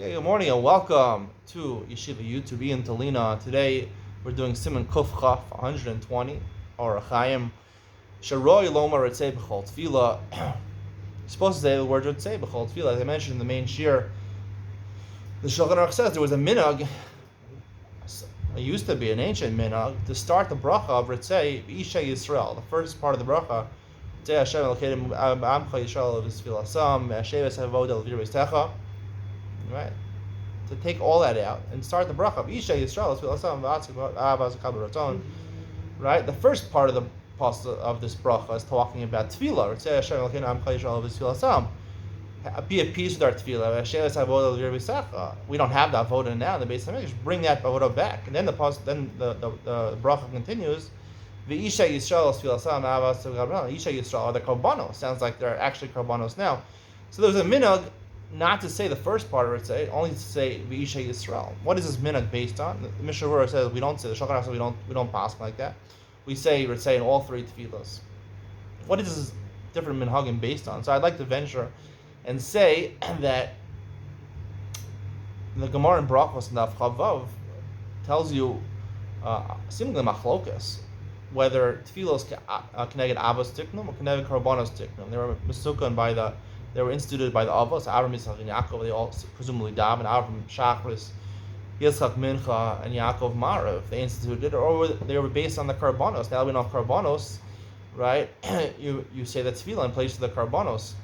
Okay, good morning and welcome to Yeshiva YouTube Iyun Talina. Today we're doing Siman Kuf Chaf 120 or Chaim Sharoi Loma Ritzei B'chol Tefillah. You're supposed to say the word Ritzei B'chol Tefillah. As I mentioned in the main shir, the Shulchan Aruch says there was a minhag. It used to be an ancient minhag to start the bracha of Ritzei B'Isha Yisrael. The first part of the bracha, Ritzei Hashem Elokeinu Amcha Yisrael V'Sfil Asam Hashem Esavod El Vir V'Stecha. Right, to take all that out and start the bracha of Isha Yisrael. Right, the first part of the of this bracha is talking about tefillah. Be at peace with our tefillah. We don't have that avoda now in the base of English. Bring that avoda back, and then the bracha continues. The Isha Yisrael Isha Yisrael are the korbanos. Sounds like they're actually korbanos now. So there's a minhag not to say the first part of it, only to say V'isha Yisrael. What is this minhag based on? The Mishnah Berurah says we don't say the Shulchan Aruch says we don't pass like that. We say Ritzei in all three tefillas. What is this different minhagim based on? So I'd like to venture and say that the Gemara in Brachos Daf Chavav tells you seemingly machlokas whether tefillos connected avos tiknum or connected korbanos tiknum. They were misukan They were instituted by the Avos, Avram, Yitzchak, and Yaakov. They all presumably daven. Avram, Shachris, Yitzchak, Mincha, and Yaakov, Marav. They instituted, or they were based on the Karbanos. Now we know Karbanos, right? you say that tefillah in place of the Karbanos.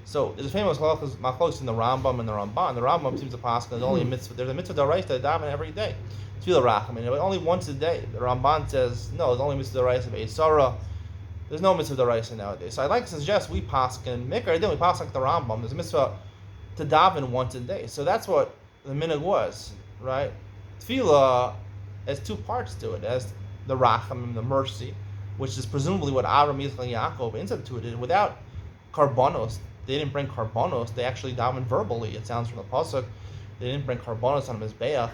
So there's a famous machlokes in the Rambam and the Ramban. The Rambam seems to pass there's only a mitzvah. There's a mitzvah d'oraisa to daven every day. Tefillah rachamim, only once a day. The Ramban says no. There's only a mitzvah d'oraisa of Eisara. There's no mitzvah d'oraisa nowadays. So I'd like to suggest we paskin Mikra. We paskin the Rambam. There's a mitzvah to daven once a day. So that's what the minhag was, right? Tefillah has two parts to it. It has the rachamim, the mercy, which is presumably what Avram, Yitzchak, and Yaakov instituted. Without karbanos, they didn't bring karbanos. They actually daven verbally. It sounds from the pasuk. They didn't bring karbanos on mizbeach.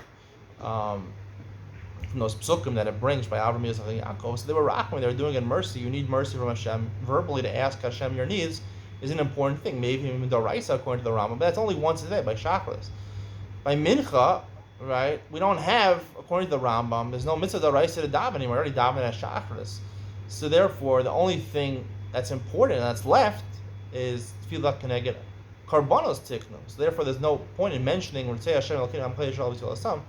From those psukim that it brings by Avram, Yitzchak, and Yaakov. So they were rachmim, they were doing it in mercy. You need mercy from Hashem. Verbally to ask Hashem your needs is an important thing. Maybe even d'oraisa according to the Rambam, but that's only once a day by Shachris. By Mincha, right, we don't have, according to the Rambam, there's no mitzvah d'oraisa to daven anymore. We're already daven at Shachris. So therefore, the only thing that's important and that's left is tefillah keneged karbanos tiknum. So therefore, there's no point in mentioning when say Hashem Elokeinu Amcha Yisrael V'Sfil Asam.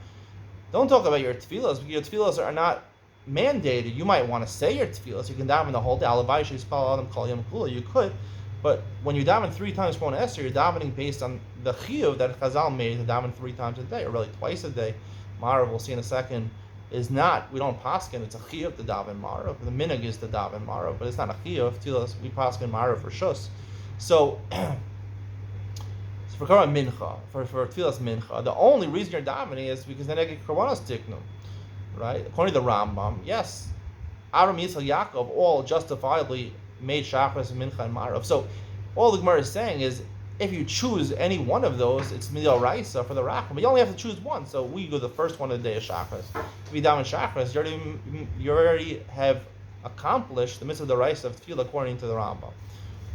Don't talk about your tefillas, because your tefillas are not mandated. You might want to say your tefillas. You can daven the whole day. You could, but when you daven 3 times Shmona Esrei, you're davening based on the chiyuv that Chazal made to daven 3 times a day, or really twice a day. Marav, we'll see in a second, is not. We don't paskin. It's a chiyuv to daven Marav. The minhag is to daven Marav, but it's not a chiyuv. Tefillas we paskin Marav for shus. So. For Korban Mincha, for Tfilas Mincha, the only reason you're davening is because the neged Korbanos Tiknum, right? According to the Rambam, yes, Avram, Yitzchak, Yaakov all justifiably made Shachris, Mincha, and Marav. So all the Gemara is saying is, if you choose any one of those, it's Midoraisa for the Racham. But you only have to choose one. So we go the first one of the day of Shachris. If you daven Shachris, you already have accomplished the mitzvah d'oraisa of Tefillah according to the Rambam.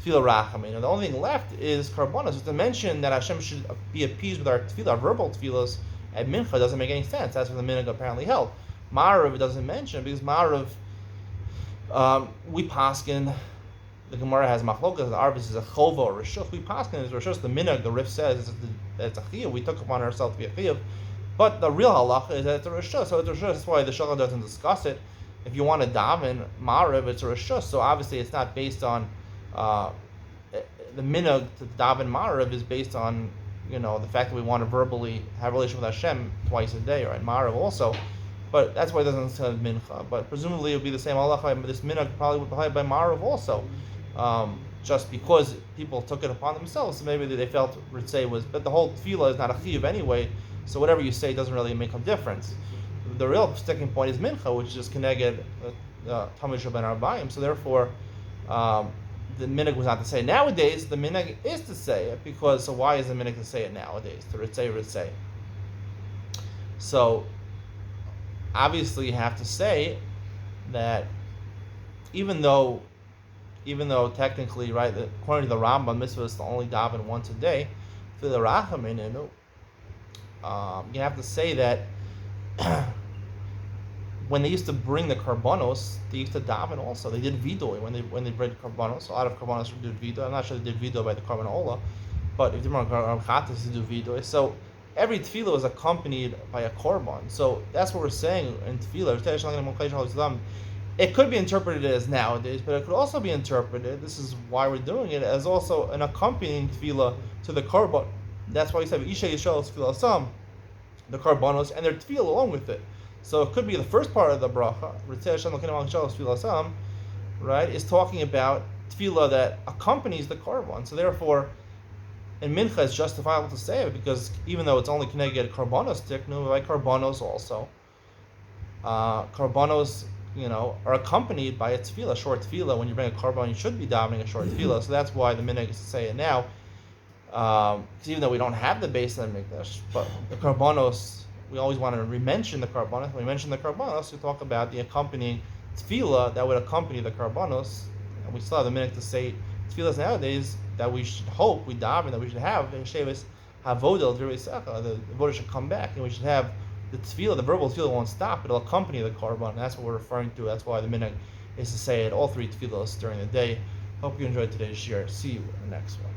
Tefillah rachamim. The only thing left is karbanos. To mention that Hashem should be appeased with our tefillah, our verbal tefillahs at mincha doesn't make any sense. That's what the minhag apparently held. Ma'ariv doesn't mention because Ma'ariv, we paskin. The Gemara has machlokas. The Arvis is a chova or rishus. We paskin is rishus. The minhag, the Rif says that it's a chiyuv. We took upon ourselves to be a chiyuv. But the real halacha is that it's a rishus. So it's a rishus. That's why the Shulchan doesn't discuss it. If you want to daven Ma'ariv, it's a rishus. So obviously it's not based on. The minhag to daven Marav is based on, the fact that we want to verbally have a relationship with Hashem twice a day, right? Marav also, but that's why it doesn't say mincha. But presumably it would be the same halacha. This minhag probably would be by Marav also, just because people took it upon themselves. So maybe they felt Ritzei was, but the whole tefillah is not a chiyuv anyway. So whatever you say doesn't really make a difference. The real sticking point is mincha, which is keneged Talmud Shel Ben Arbaim. So therefore. The minhag was not to say it. Nowadays, the minhag is to say it, because, so why is the minhag to say it nowadays? To ritzei. So, obviously you have to say that even though technically, right, according to the Rambam, mitzvah is to only daven once a day, You have to say that when they used to bring the karbanos, they used to daven also. They did vidoy when they bring karbanos. A lot of karbanos did vidoy. I'm not sure they did vidoy by the karban, but if they were chatas, they do vidoy. So every tefillah was accompanied by a korban. So that's what we're saying in tefillah. It could be interpreted as nowadays, but it could also be interpreted, this is why we're doing it, as also an accompanying tefillah to the korban. That's why we said Isha Yisrael tefillah sam, the karbanos, and their tefillah along with it. So it could be the first part of the bracha, right, is talking about tefillah that accompanies the korban. So therefore, in mincha, it's justifiable to say it because even though it's only connected karbanos tiknu, by karbanos also, karbanos, are accompanied by a tefillah, short tefillah. When you bring a korban, you should be davening a short tefillah. So that's why the minhag is to say it now. Because even though we don't have the base of the mikdash, but the karbanos, we always want to re-mention the karbanos. When we mention the karbanos, we talk about the accompanying tefillah that would accompany the karbanos. And we still have the minhag to say tefillahs nowadays that we should hope, we daven, that we should have in Shevis Havodel V'Reisecha. The voter should come back, and we should have the tefillah, the verbal tefillah won't stop. It'll accompany the korban. And that's what we're referring to. That's why the minhag is to say it all three tefillahs during the day. Hope you enjoyed today's share. See you in the next one.